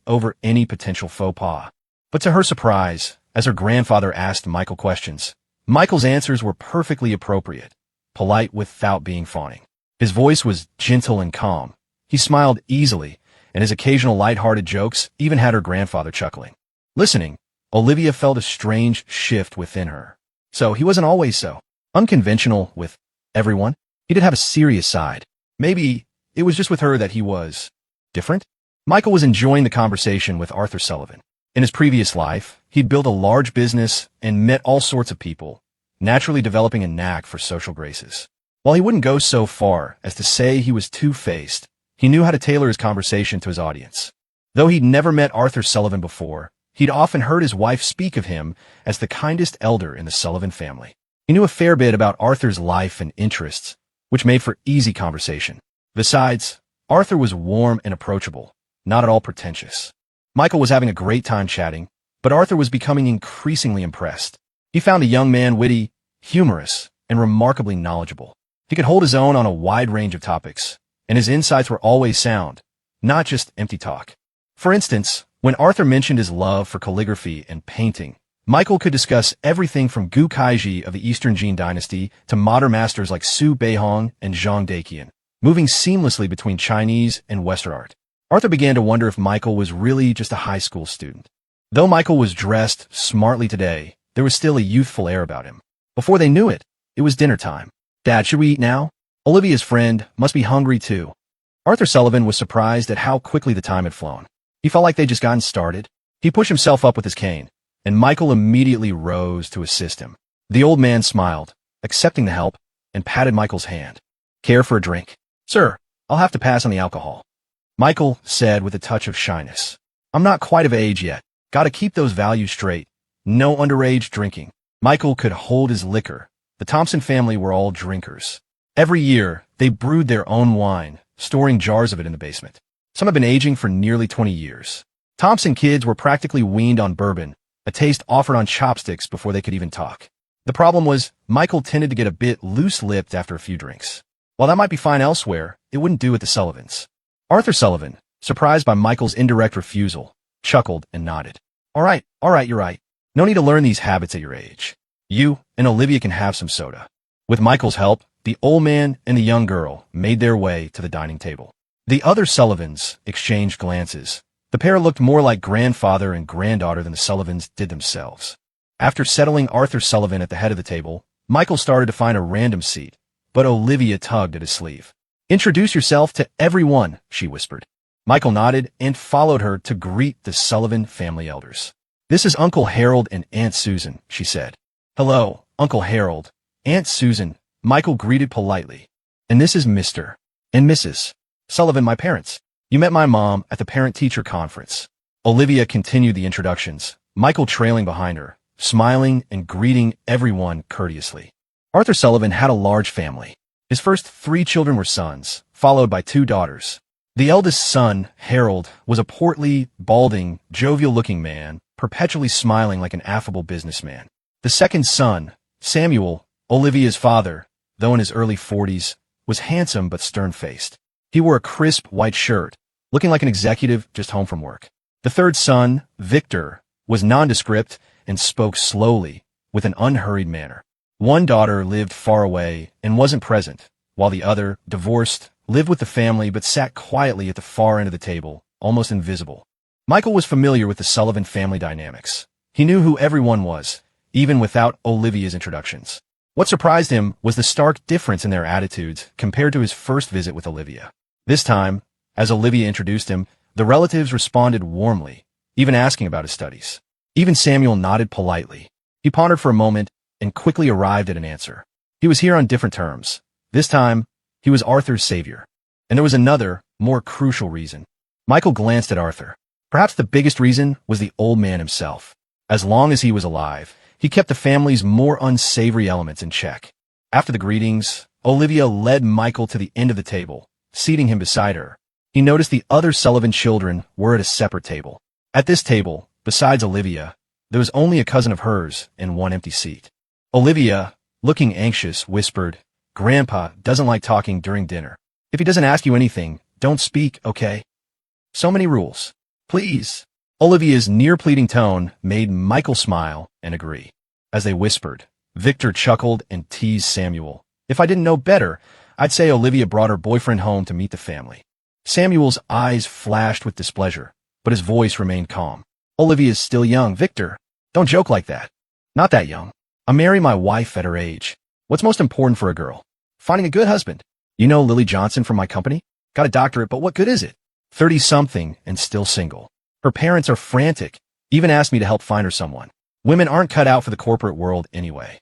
over any potential faux pas. But to her surprise, as her grandfather asked Michael questions, Michael's answers were perfectly appropriate, polite without being fawning. His voice was gentle and calm. He smiled easily, and his occasional light-hearted jokes even had her grandfather chuckling. Listening, Olivia felt a strange shift within her. So he wasn't always so unconventional with everyone. He did have a serious side. Maybe it was just with her that he was different. Michael was enjoying the conversation with Arthur Sullivan. In his previous life, he'd built a large business and met all sorts of people, naturally developing a knack for social graces. While he wouldn't go so far as to say he was two-faced, he knew how to tailor his conversation to his audience. Though he'd never met Arthur Sullivan before, he'd often heard his wife speak of him as the kindest elder in the Sullivan family. He knew a fair bit about Arthur's life and interests, which made for easy conversation. Besides, Arthur was warm and approachable, not at all pretentious. Michael was having a great time chatting, but Arthur was becoming increasingly impressed. He found a young man witty, humorous, and remarkably knowledgeable. He could hold his own on a wide range of topics, and his insights were always sound, not just empty talk. For instance, when Arthur mentioned his love for calligraphy and painting, Michael could discuss everything from Gu Kaiji of the Eastern Jin dynasty to modern masters like Su Beihong and Zhang Daqian, moving seamlessly between Chinese and Western art. Arthur began to wonder if Michael was really just a high school student. Though Michael was dressed smartly today, there was still a youthful air about him. Before they knew it, it was dinner time. "Dad, should we eat now? Olivia's friend must be hungry too." Arthur Sullivan was surprised at how quickly the time had flown. He felt like they'd just gotten started. He pushed himself up with his cane, and Michael immediately rose to assist him. The old man smiled, accepting the help, and patted Michael's hand. "Care for a drink?" "Sir, I'll have to pass on the alcohol," Michael said with a touch of shyness. "I'm not quite of age yet. Gotta keep those values straight. No underage drinking." Michael could hold his liquor. The Thompson family were all drinkers. Every year, they brewed their own wine, storing jars of it in the basement. Some had been aging for nearly 20 years. Thompson kids were practically weaned on bourbon, a taste offered on chopsticks before they could even talk. The problem was, Michael tended to get a bit loose-lipped after a few drinks. While that might be fine elsewhere, it wouldn't do at the Sullivans. Arthur Sullivan, surprised by Michael's indirect refusal, chuckled and nodded. All right, you're right. No need to learn these habits at your age. You and Olivia can have some soda." With Michael's help, the old man and the young girl made their way to the dining table. The other Sullivans exchanged glances. The pair looked more like grandfather and granddaughter than the Sullivans did themselves. After settling Arthur Sullivan at the head of the table, Michael started to find a random seat, but Olivia tugged at his sleeve. "Introduce yourself to everyone," she whispered. Michael nodded and followed her to greet the Sullivan family elders. "This is Uncle Harold and Aunt Susan," she said. "Hello, Uncle Harold, Aunt Susan," Michael greeted politely. "And this is Mr. and Mrs. Sullivan, my parents. You met my mom at the parent-teacher conference." Olivia continued the introductions, Michael trailing behind her, smiling and greeting everyone courteously. Arthur Sullivan had a large family. His first 3 children were sons, followed by 2 daughters. The eldest son, Harold, was a portly, balding, jovial-looking man, perpetually smiling like an affable businessman. The second son, Samuel, Olivia's father, though in his early 40s, was handsome but stern-faced. He wore a crisp white shirt, looking like an executive just home from work. The third son, Victor, was nondescript and spoke slowly, with an unhurried manner. One daughter lived far away and wasn't present, while the other, divorced, lived with the family but sat quietly at the far end of the table, almost invisible. Michael was familiar with the Sullivan family dynamics. He knew who everyone was, even without Olivia's introductions. What surprised him was the stark difference in their attitudes compared to his first visit with Olivia. This time, as Olivia introduced him, the relatives responded warmly, even asking about his studies. Even Samuel nodded politely. He pondered for a moment and quickly arrived at an answer. He was here on different terms. This time, he was Arthur's savior. And there was another, more crucial reason. Michael glanced at Arthur. Perhaps the biggest reason was the old man himself. As long as he was alive, he kept the family's more unsavory elements in check. After the greetings, Olivia led Michael to the end of the table, seating him beside her. He noticed the other Sullivan children were at a separate table. At this table, besides Olivia, there was only a cousin of hers and one empty seat. Olivia, looking anxious, whispered, "Grandpa doesn't like talking during dinner. If he doesn't ask you anything, don't speak, okay? So many rules. Please. Olivia's near-pleading tone made Michael smile and agree. As they whispered, Victor chuckled and teased Samuel. If I didn't know better, I'd say Olivia brought her boyfriend home to meet the family. Samuel's eyes flashed with displeasure, but his voice remained calm. Olivia's still young, Victor. Don't joke like that. Not that young. I'll marry my wife at her age. What's most important for a girl? Finding a good husband. You know Lily Johnson from my company? Got a doctorate, but what good is it? 30-something and still single. Her parents are frantic, even asked me to help find her someone. Women aren't cut out for the corporate world anyway.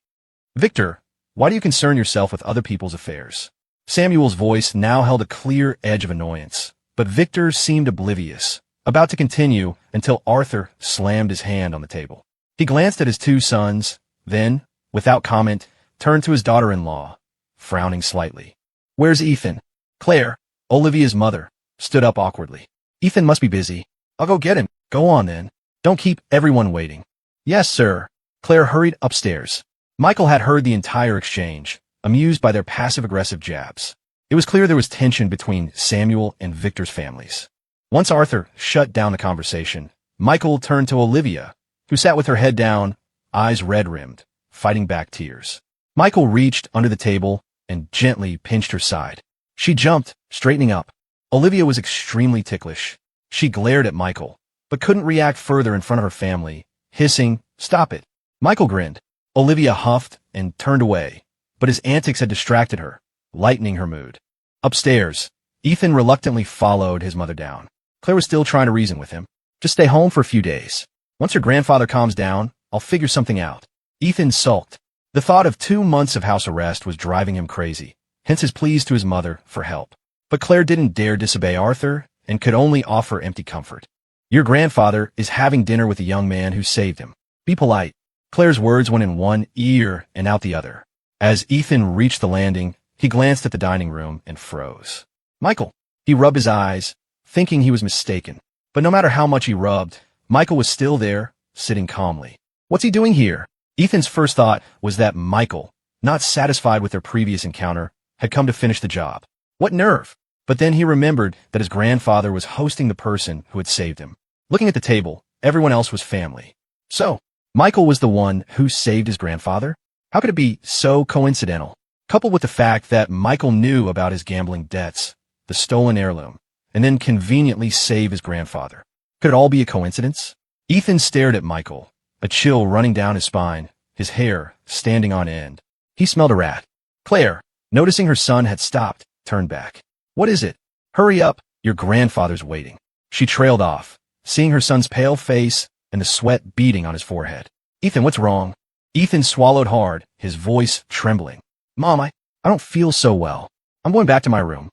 Victor, why do you concern yourself with other people's affairs? Samuel's voice now held a clear edge of annoyance, but Victor seemed oblivious, about to continue until Arthur slammed his hand on the table. He glanced at his two sons, then, without comment, turned to his daughter-in-law, frowning slightly. Where's Ethan? Claire, Olivia's mother, stood up awkwardly. Ethan must be busy. I'll go get him. Go on then. Don't keep everyone waiting. Yes, sir. Claire hurried upstairs. Michael had heard the entire exchange, amused by their passive-aggressive jabs. It was clear there was tension between Samuel and Victor's families. Once Arthur shut down the conversation, Michael turned to Olivia, who sat with her head down, eyes red-rimmed, fighting back tears. Michael reached under the table and gently pinched her side. She jumped, straightening up. Olivia was extremely ticklish. She glared at Michael, but couldn't react further in front of her family, hissing, "Stop it." Michael grinned. Olivia huffed and turned away, but his antics had distracted her, lightening her mood. Upstairs, Ethan reluctantly followed his mother down. Claire was still trying to reason with him. Just stay home for a few days. Once your grandfather calms down, I'll figure something out. Ethan sulked. The thought of 2 months of house arrest was driving him crazy, hence his pleas to his mother for help. But Claire didn't dare disobey Arthur and could only offer empty comfort. Your grandfather is having dinner with the young man who saved him. Be polite. Claire's words went in one ear and out the other. As Ethan reached the landing, he glanced at the dining room and froze. Michael. He rubbed his eyes, thinking he was mistaken. But no matter how much he rubbed, Michael was still there, sitting calmly. What's he doing here? Ethan's first thought was that Michael, not satisfied with their previous encounter, had come to finish the job. What nerve! But then he remembered that his grandfather was hosting the person who had saved him. Looking at the table, everyone else was family. So, Michael was the one who saved his grandfather? How could it be so coincidental? Coupled with the fact that Michael knew about his gambling debts, the stolen heirloom, and then conveniently save his grandfather. Could it all be a coincidence? Ethan stared at Michael, a chill running down his spine, his hair standing on end. He smelled a rat. Claire, noticing her son had stopped, turned back. What is it? Hurry up, your grandfather's waiting. She trailed off, seeing her son's pale face and the sweat beading on his forehead. Ethan, what's wrong? Ethan swallowed hard, his voice trembling. Mom, I don't feel so well. I'm going back to my room.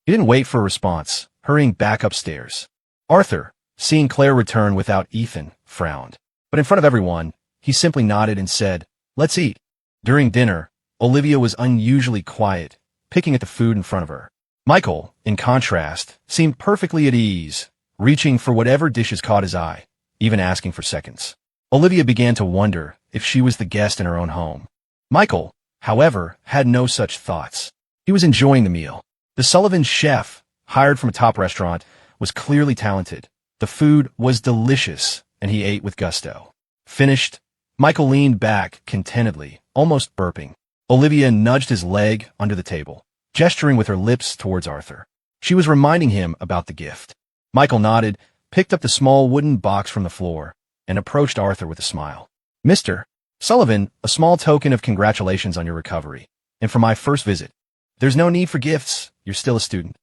He didn't wait for a response, hurrying back upstairs. Arthur, seeing Claire return without Ethan, frowned. But in front of everyone, he simply nodded and said, "Let's eat." During dinner, Olivia was unusually quiet, picking at the food in front of her. Michael, in contrast, seemed perfectly at ease, reaching for whatever dishes caught his eye, even asking for seconds. Olivia began to wonder if she was the guest in her own home. Michael, however, had no such thoughts. He was enjoying the meal. The Sullivan chef, hired from a top restaurant, was clearly talented. The food was delicious, and he ate with gusto. Finished, Michael leaned back contentedly, almost burping. Olivia nudged his leg under the table, gesturing with her lips towards Arthur. She was reminding him about the gift. Michael nodded, picked up the small wooden box from the floor, and approached Arthur with a smile. "Mr. Sullivan, a small token of congratulations on your recovery, and for my first visit. There's no need for gifts, you're still a student."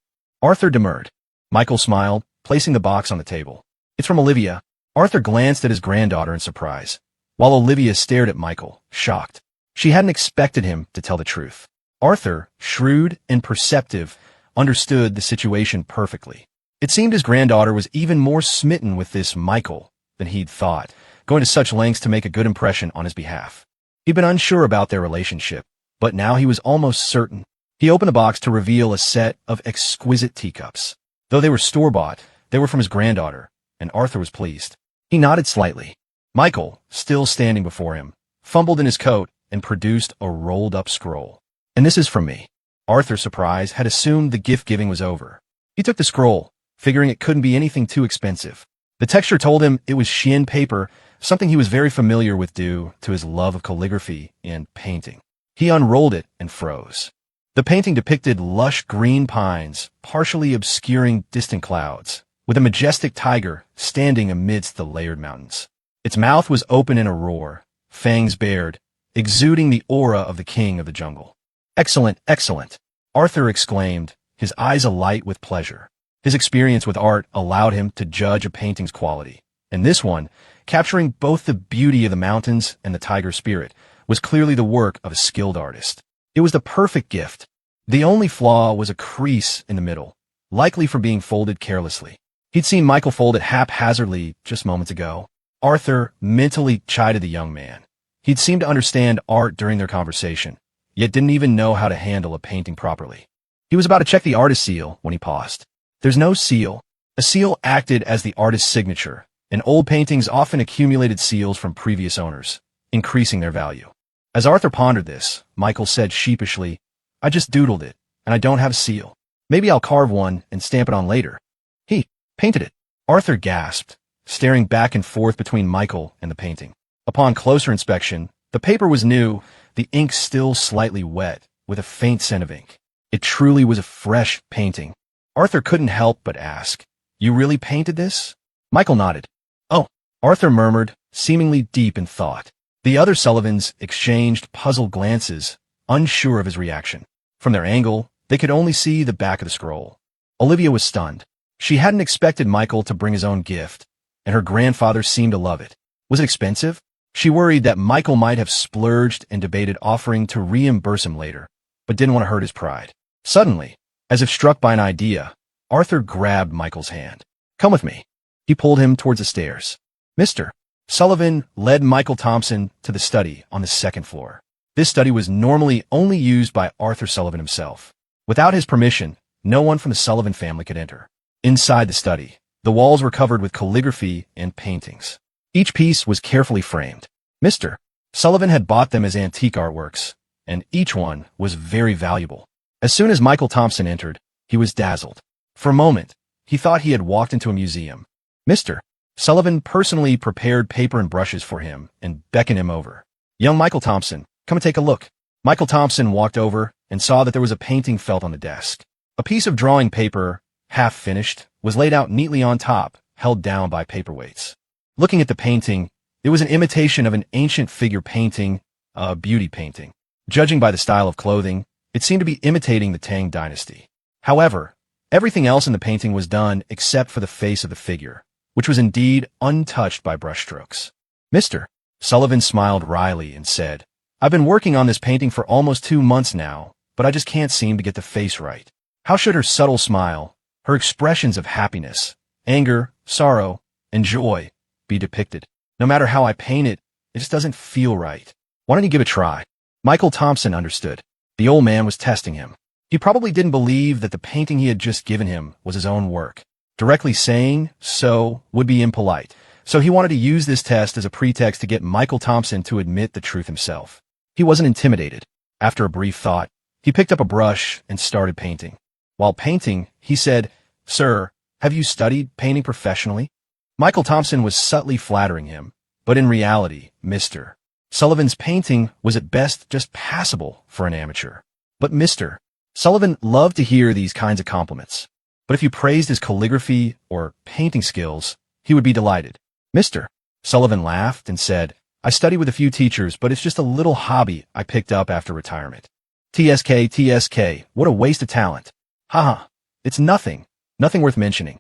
Arthur demurred. Michael smiled, placing the box on the table. "It's from Olivia." Arthur glanced at his granddaughter in surprise, while Olivia stared at Michael, shocked. She hadn't expected him to tell the truth. Arthur, shrewd and perceptive, understood the situation perfectly. It seemed his granddaughter was even more smitten with this Michael than he'd thought, going to such lengths to make a good impression on his behalf. He'd been unsure about their relationship, but now he was almost certain. He opened the box to reveal a set of exquisite teacups. Though they were store-bought, they were from his granddaughter, and Arthur was pleased. He nodded slightly. Michael, still standing before him, fumbled in his coat and produced a rolled-up scroll. "And this is from me." Arthur, surprised, had assumed the gift-giving was over. He took the scroll, figuring it couldn't be anything too expensive. The texture told him it was Xian paper, something he was very familiar with due to his love of calligraphy and painting. He unrolled it and froze. The painting depicted lush green pines, partially obscuring distant clouds, with a majestic tiger standing amidst the layered mountains. Its mouth was open in a roar, fangs bared, exuding the aura of the king of the jungle. Excellent, excellent, Arthur exclaimed, his eyes alight with pleasure. His experience with art allowed him to judge a painting's quality, and this one, capturing both the beauty of the mountains and the tiger spirit, was clearly the work of a skilled artist. It was the perfect gift. The only flaw was a crease in the middle, likely from being folded carelessly. He'd seen Michael fold it haphazardly just moments ago. Arthur mentally chided the young man. He'd seemed to understand art during their conversation, yet didn't even know how to handle a painting properly. He was about to check the artist's seal when he paused. There's no seal. A seal acted as the artist's signature, and old paintings often accumulated seals from previous owners, increasing their value. As Arthur pondered this, Michael said sheepishly, I just doodled it, and I don't have a seal. Maybe I'll carve one and stamp it on later. He painted it. Arthur gasped, staring back and forth between Michael and the painting. Upon closer inspection, the paper was new, the ink still slightly wet, with a faint scent of ink. It truly was a fresh painting. Arthur couldn't help but ask, You really painted this? Michael nodded. Oh, Arthur murmured, seemingly deep in thought. The other Sullivans exchanged puzzled glances, unsure of his reaction. From their angle, they could only see the back of the scroll. Olivia was stunned. She hadn't expected Michael to bring his own gift, and her grandfather seemed to love it. Was it expensive? She worried that Michael might have splurged and debated offering to reimburse him later, but didn't want to hurt his pride. Suddenly, as if struck by an idea, Arthur grabbed Michael's hand. Come with me. He pulled him towards the stairs. Mr. Sullivan led Michael Thompson to the study on the second floor. This study was normally only used by Arthur Sullivan himself. Without his permission, no one from the Sullivan family could enter. Inside the study, the walls were covered with calligraphy and paintings. Each piece was carefully framed. Mr. Sullivan had bought them as antique artworks, and each one was very valuable. As soon as Michael Thompson entered, he was dazzled. For a moment, he thought he had walked into a museum. Mr. Sullivan personally prepared paper and brushes for him and beckoned him over. Young Michael Thompson, come and take a look. Michael Thompson walked over and saw that there was a painting felt on the desk. A piece of drawing paper, half finished, was laid out neatly on top, held down by paperweights. Looking at the painting, it was an imitation of an ancient figure painting, a beauty painting. Judging by the style of clothing, it seemed to be imitating the Tang dynasty. However, everything else in the painting was done except for the face of the figure, which was indeed untouched by brushstrokes. Mr. Sullivan smiled wryly and said, I've been working on this painting for almost 2 months now, but I just can't seem to get the face right. How should her subtle smile, her expressions of happiness, anger, sorrow, and joy be depicted? No matter how I paint it, it just doesn't feel right. Why don't you give it a try? Michael Thompson understood. The old man was testing him. He probably didn't believe that the painting he had just given him was his own work. Directly saying so would be impolite, so he wanted to use this test as a pretext to get Michael Thompson to admit the truth himself. He wasn't intimidated. After a brief thought, he picked up a brush and started painting. While painting, he said, Sir, have you studied painting professionally? Michael Thompson was subtly flattering him, but in reality, Mr. Sullivan's painting was at best just passable for an amateur. But Mr. Sullivan loved to hear these kinds of compliments. But if you praised his calligraphy or painting skills, he would be delighted. Mr. Sullivan laughed and said, I study with a few teachers, but it's just a little hobby I picked up after retirement. TSK, what a waste of talent. Haha, it's nothing worth mentioning.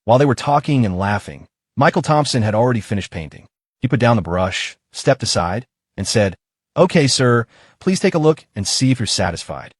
While they were talking and laughing, Michael Thompson had already finished painting. He put down the brush, stepped aside, and said, Okay, sir, please take a look and see if you're satisfied.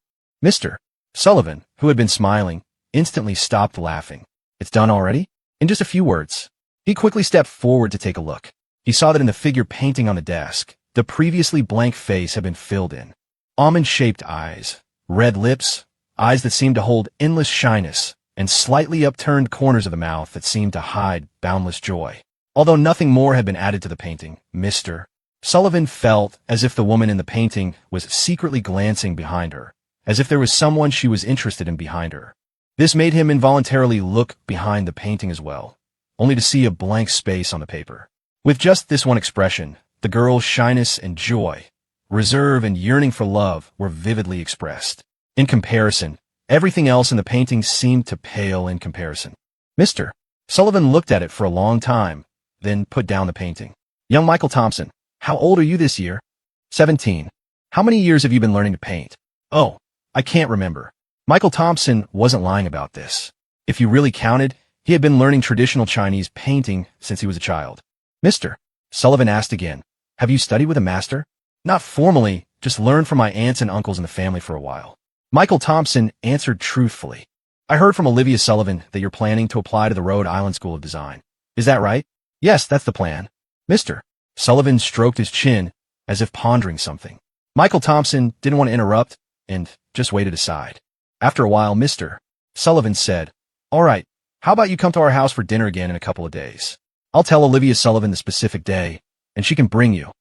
Mr. Sullivan, who had been smiling, instantly stopped laughing. It's done already? In just a few words. He quickly stepped forward to take a look. He saw that in the figure painting on the desk, the previously blank face had been filled in. Almond-shaped eyes, red lips, eyes that seemed to hold endless shyness, and slightly upturned corners of the mouth that seemed to hide boundless joy. Although nothing more had been added to the painting, Mr. Sullivan felt as if the woman in the painting was secretly glancing behind her, as if there was someone she was interested in behind her. This made him involuntarily look behind the painting as well, only to see a blank space on the paper. With just this one expression, the girl's shyness and joy, reserve and yearning for love were vividly expressed. In comparison, everything else in the painting seemed to pale in comparison. Mr. Sullivan looked at it for a long time, then put down the painting. Young Michael Thompson, how old are you this year? 17. How many years have you been learning to paint? Oh, I can't remember. Michael Thompson wasn't lying about this. If you really counted, he had been learning traditional Chinese painting since he was a child. Mr. Sullivan asked again, have you studied with a master? Not formally, just learned from my aunts and uncles in the family for a while. Michael Thompson answered truthfully. I heard from Olivia Sullivan that you're planning to apply to the Rhode Island School of Design. Is that right? Yes, that's the plan. Mr. Sullivan stroked his chin as if pondering something. Michael Thompson didn't want to interrupt and just waited aside. After a while, Mr. Sullivan said, all right, how about you come to our house for dinner again in a couple of days? I'll tell Olivia Sullivan the specific day, and she can bring you.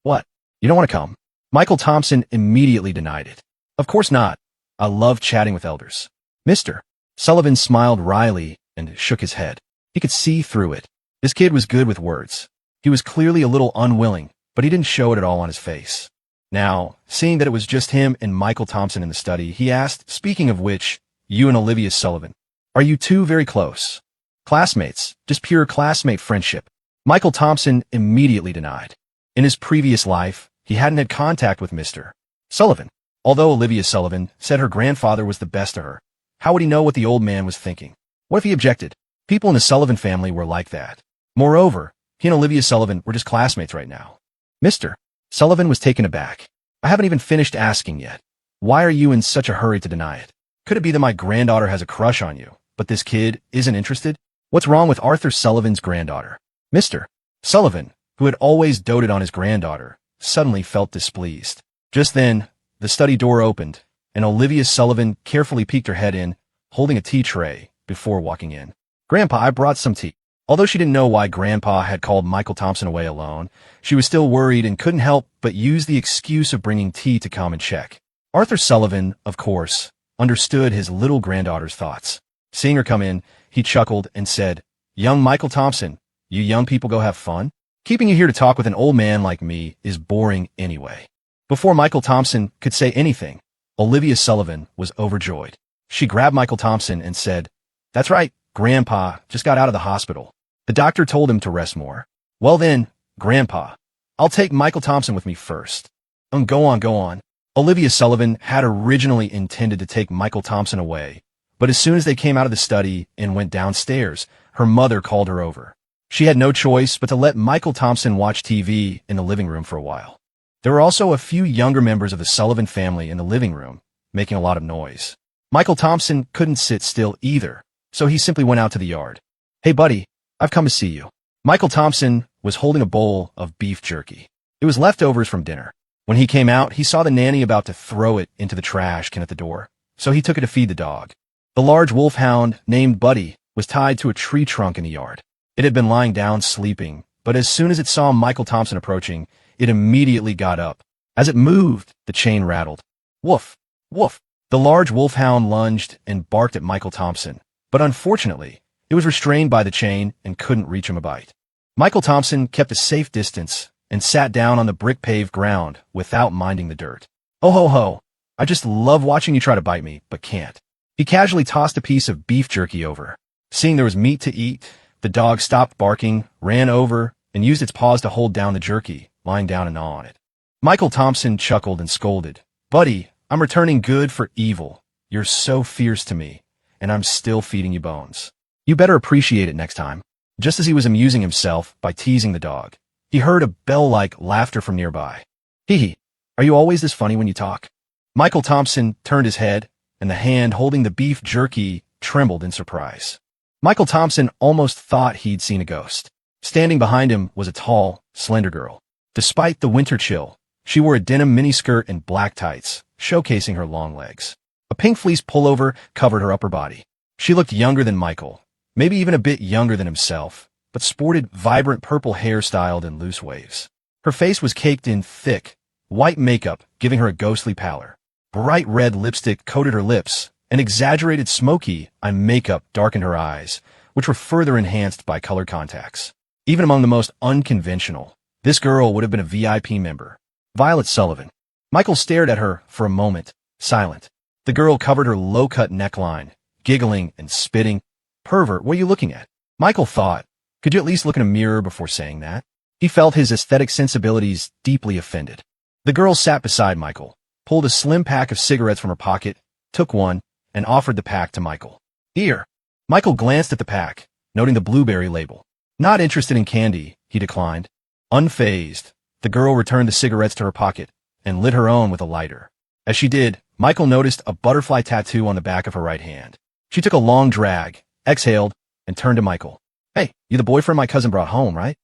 What? You don't want to come? Michael Thompson immediately denied it. Of course not. I love chatting with elders. Mr. Sullivan smiled wryly and shook his head. He could see through it. This kid was good with words. He was clearly a little unwilling, but he didn't show it at all on his face. Now, seeing that it was just him and Michael Thompson in the study, he asked, speaking of which, you and Olivia Sullivan, are you two very close? Classmates, just pure classmate friendship. Michael Thompson immediately denied. In his previous life, he hadn't had contact with Mr. Sullivan. Although Olivia Sullivan said her grandfather was the best to her, how would he know what the old man was thinking? What if he objected? People in the Sullivan family were like that. Moreover, he and Olivia Sullivan were just classmates right now. Mr. Sullivan was taken aback. I haven't even finished asking yet. Why are you in such a hurry to deny it? Could it be that my granddaughter has a crush on you, but this kid isn't interested? What's wrong with Arthur Sullivan's granddaughter? Mr. Sullivan, who had always doted on his granddaughter, suddenly felt displeased. Just then, the study door opened, and Olivia Sullivan carefully peeked her head in, holding a tea tray, before walking in. Grandpa, I brought some tea. Although she didn't know why Grandpa had called Michael Thompson away alone, she was still worried and couldn't help but use the excuse of bringing tea to come and check. Arthur Sullivan, of course, understood his little granddaughter's thoughts. Seeing her come in, he chuckled and said, Young Michael Thompson, you young people go have fun? Keeping you here to talk with an old man like me is boring anyway. Before Michael Thompson could say anything, Olivia Sullivan was overjoyed. She grabbed Michael Thompson and said, That's right, Grandpa just got out of the hospital. The doctor told him to rest more. Well then, Grandpa, I'll take Michael Thompson with me first. Go on. Olivia Sullivan had originally intended to take Michael Thompson away, but as soon as they came out of the study and went downstairs, her mother called her over. She had no choice but to let Michael Thompson watch TV in the living room for a while. There were also a few younger members of the Sullivan family in the living room, making a lot of noise. Michael Thompson couldn't sit still either, so he simply went out to the yard. Hey buddy, I've come to see you. Michael Thompson was holding a bowl of beef jerky. It was leftovers from dinner. When he came out, he saw the nanny about to throw it into the trash can at the door, so he took it to feed the dog. The large wolfhound, named Buddy, was tied to a tree trunk in the yard. It had been lying down sleeping, but as soon as it saw Michael Thompson approaching, it immediately got up. As it moved, the chain rattled. Woof, woof. The large wolfhound lunged and barked at Michael Thompson, but unfortunately, it was restrained by the chain and couldn't reach him a bite. Michael Thompson kept a safe distance and sat down on the brick-paved ground without minding the dirt. Oh ho ho, I just love watching you try to bite me, but can't. He casually tossed a piece of beef jerky over. Seeing there was meat to eat, the dog stopped barking, ran over, and used its paws to hold down the jerky, lying down and gnaw on it. Michael Thompson chuckled and scolded. Buddy, I'm returning good for evil. You're so fierce to me, and I'm still feeding you bones. You better appreciate it next time. Just as he was amusing himself by teasing the dog, he heard a bell-like laughter from nearby. Hee, are you always this funny when you talk? Michael Thompson turned his head, and the hand holding the beef jerky trembled in surprise. Michael Thompson almost thought he'd seen a ghost. Standing behind him was a tall, slender girl. Despite the winter chill, she wore a denim miniskirt and black tights, showcasing her long legs. A pink fleece pullover covered her upper body. She looked younger than Michael, maybe even a bit younger than himself, but sported vibrant purple hair styled in loose waves. Her face was caked in thick, white makeup, giving her a ghostly pallor. Bright red lipstick coated her lips, and exaggerated smoky eye makeup darkened her eyes, which were further enhanced by color contacts. Even among the most unconventional, this girl would have been a VIP member. Violet Sullivan. Michael stared at her for a moment, silent. The girl covered her low-cut neckline, giggling and spitting. Pervert, what are you looking at? Michael thought, could you at least look in a mirror before saying that? He felt his aesthetic sensibilities deeply offended. The girl sat beside Michael, pulled a slim pack of cigarettes from her pocket, took one, and offered the pack to Michael. Here. Michael glanced at the pack, noting the blueberry label. Not interested in candy, he declined. Unfazed, the girl returned the cigarettes to her pocket and lit her own with a lighter. As she did, Michael noticed a butterfly tattoo on the back of her right hand. She took a long drag, exhaled, and turned to Michael. Hey, you the boyfriend my cousin brought home, right?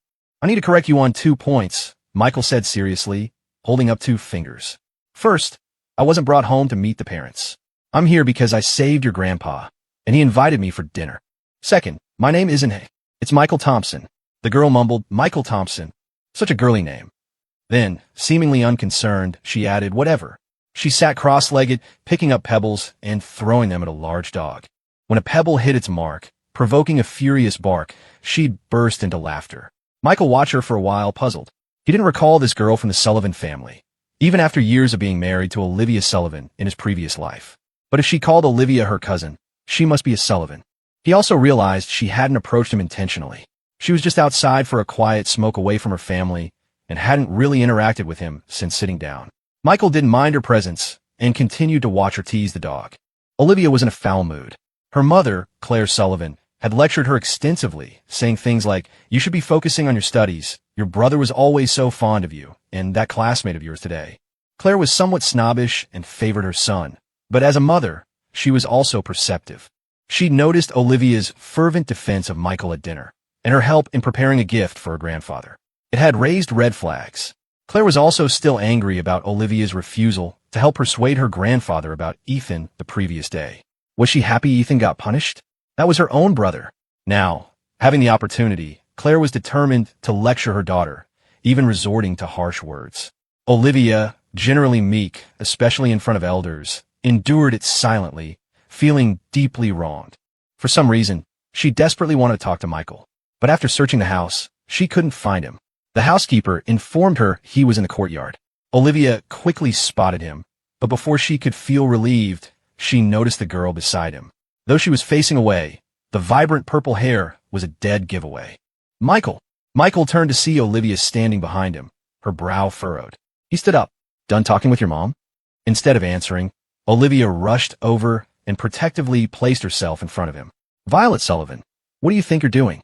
I need to correct you on 2 points, Michael said seriously, holding up 2 fingers. First, I wasn't brought home to meet the parents. I'm here because I saved your grandpa, and he invited me for dinner. Second, my name isn't Hay. It's Michael Thompson. The girl mumbled, Michael Thompson. Such a girly name. Then, seemingly unconcerned, she added, whatever. She sat cross-legged, picking up pebbles and throwing them at a large dog. When a pebble hit its mark, provoking a furious bark, she'd burst into laughter. Michael watched her for a while, puzzled. He didn't recall this girl from the Sullivan family, even after years of being married to Olivia Sullivan in his previous life. But if she called Olivia her cousin, she must be a Sullivan. He also realized she hadn't approached him intentionally. She was just outside for a quiet smoke away from her family and hadn't really interacted with him since sitting down. Michael didn't mind her presence and continued to watch her tease the dog. Olivia was in a foul mood. Her mother, Claire Sullivan, had lectured her extensively, saying things like, you should be focusing on your studies, your brother was always so fond of you, and that classmate of yours today. Claire was somewhat snobbish and favored her son, but as a mother, she was also perceptive. She'd noticed Olivia's fervent defense of Michael at dinner, and her help in preparing a gift for her grandfather. It had raised red flags. Claire was also still angry about Olivia's refusal to help persuade her grandfather about Ethan the previous day. Was she happy Ethan got punished? That was her own brother. Now, having the opportunity, Claire was determined to lecture her daughter, even resorting to harsh words. Olivia, generally meek, especially in front of elders, endured it silently, feeling deeply wronged. For some reason, she desperately wanted to talk to Michael, but after searching the house, she couldn't find him. The housekeeper informed her he was in the courtyard. Olivia quickly spotted him, but before she could feel relieved, she noticed the girl beside him. Though she was facing away, the vibrant purple hair was a dead giveaway. Michael! Michael turned to see Olivia standing behind him, her brow furrowed. He stood up. Done talking with your mom? Instead of answering, Olivia rushed over and protectively placed herself in front of him. Violet Sullivan, what do you think you're doing?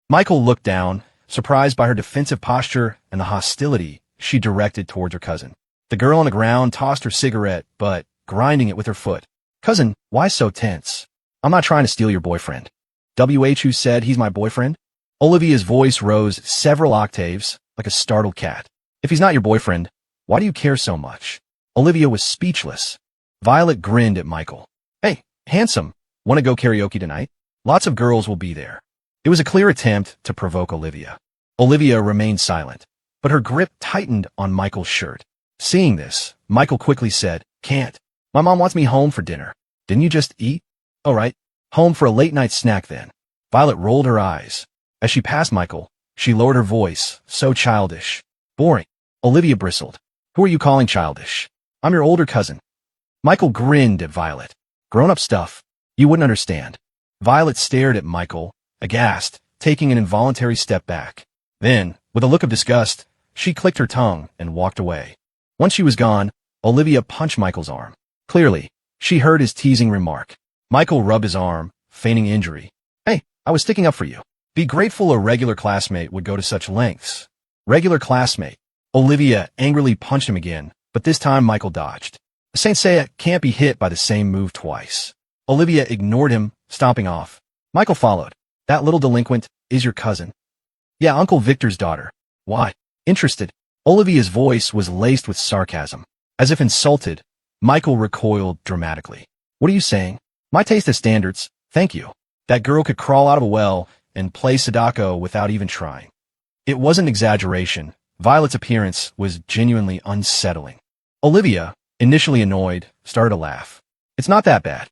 Michael looked down, surprised by her defensive posture and the hostility she directed towards her cousin. The girl on the ground tossed her cigarette, but grinding it with her foot. Cousin, why so tense? I'm not trying to steal your boyfriend. Who said he's my boyfriend? Olivia's voice rose several octaves, like a startled cat. If he's not your boyfriend, why do you care so much? Olivia was speechless. Violet grinned at Michael. Hey, handsome, want to go karaoke tonight? Lots of girls will be there. It was a clear attempt to provoke Olivia. Olivia remained silent, but her grip tightened on Michael's shirt. Seeing this, Michael quickly said, Can't. My mom wants me home for dinner. Didn't you just eat? All right, home for a late-night snack then. Violet rolled her eyes. As she passed Michael, she lowered her voice, so childish. Boring. Olivia bristled. Who are you calling childish? I'm your older cousin. Michael grinned at Violet. Grown-up stuff. You wouldn't understand. Violet stared at Michael, aghast, taking an involuntary step back. Then, with a look of disgust, she clicked her tongue and walked away. Once she was gone, Olivia punched Michael's arm. Clearly, she heard his teasing remark. Michael rubbed his arm, feigning injury. Hey, I was sticking up for you. Be grateful a regular classmate would go to such lengths. Regular classmate. Olivia angrily punched him again, but this time Michael dodged. Saint Seiya can't be hit by the same move twice. Olivia ignored him, stomping off. Michael followed. That little delinquent is your cousin. Yeah, Uncle Victor's daughter. Why? Interested. Olivia's voice was laced with sarcasm. As if insulted, Michael recoiled dramatically. What are you saying? My taste has standards, thank you. That girl could crawl out of a well and play Sadako without even trying. It wasn't exaggeration. Violet's appearance was genuinely unsettling. Olivia, initially annoyed, started to laugh. It's not that bad.